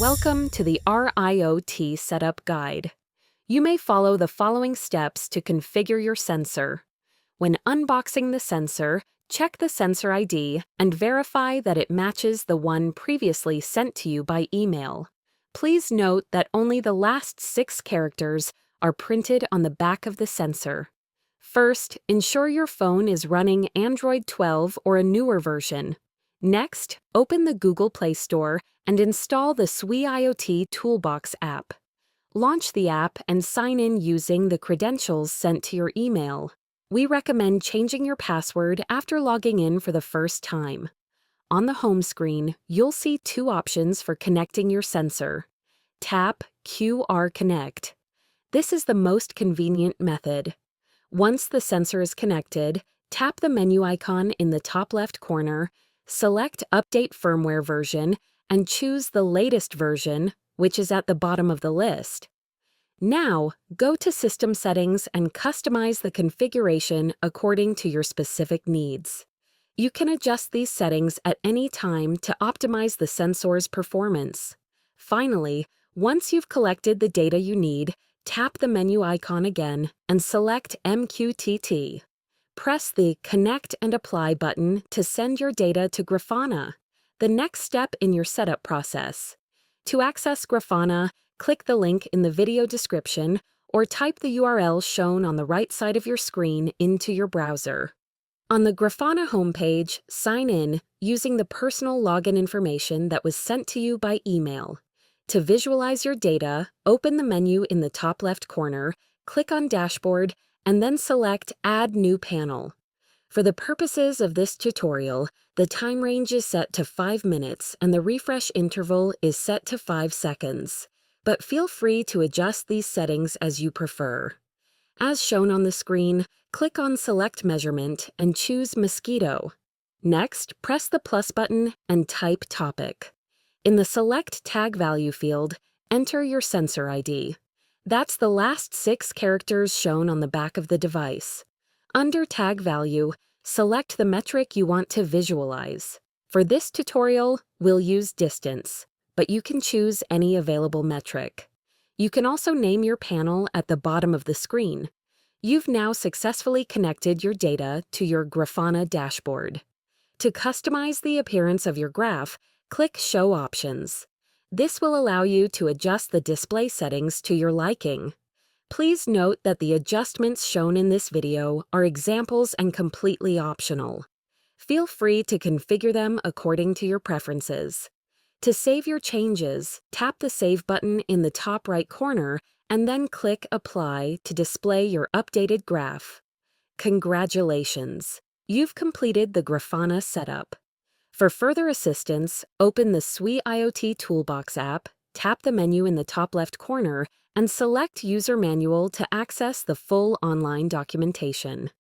Welcome to the R-IoT Setup Guide. You may follow the following steps to configure your sensor. When unboxing the sensor, check the sensor ID and verify that it matches the one previously sent to you by email. Please note that only the last 6 characters are printed on the back of the sensor. First, ensure your phone is running Android 12 or a newer version. Next, open the Google Play Store and install the SweIoT Toolbox app. Launch the app and sign in using the credentials sent to your email. We recommend changing your password after logging in for the first time. On the home screen, you'll see 2 options for connecting your sensor. Tap QR Connect. This is the most convenient method. Once the sensor is connected, tap the menu icon in the top left corner, select Update Firmware Version, and choose the latest version, which is at the bottom of the list. Now, go to System Settings and customize the configuration according to your specific needs. You can adjust these settings at any time to optimize the sensor's performance. Finally, once you've collected the data you need, tap the menu icon again and select MQTT. Press the Connect and Apply button to send your data to Grafana, the next step in your setup process. To access Grafana, click the link in the video description or type the URL shown on the right side of your screen into your browser. On the Grafana homepage, sign in using the personal login information that was sent to you by email. To visualize your data, open the menu in the top left corner, click on Dashboard, and then select Add New Panel. For the purposes of this tutorial, the time range is set to 5 minutes and the refresh interval is set to 5 seconds. But feel free to adjust these settings as you prefer. As shown on the screen, click on Select Measurement and choose Mosquito. Next, press the plus button and type Topic. In the Select Tag Value field, enter your sensor ID. That's the last 6 characters shown on the back of the device. Under Tag Value, select the metric you want to visualize. For this tutorial, we'll use distance, but you can choose any available metric. You can also name your panel at the bottom of the screen. You've now successfully connected your data to your Grafana dashboard. To customize the appearance of your graph, click Show Options. This will allow you to adjust the display settings to your liking. Please note that the adjustments shown in this video are examples and completely optional. Feel free to configure them according to your preferences. To save your changes, tap the Save button in the top right corner and then click Apply to display your updated graph. Congratulations! You've completed the Grafana setup. For further assistance, open the SweIoT Toolbox app, tap the menu in the top left corner, and select User Manual to access the full online documentation.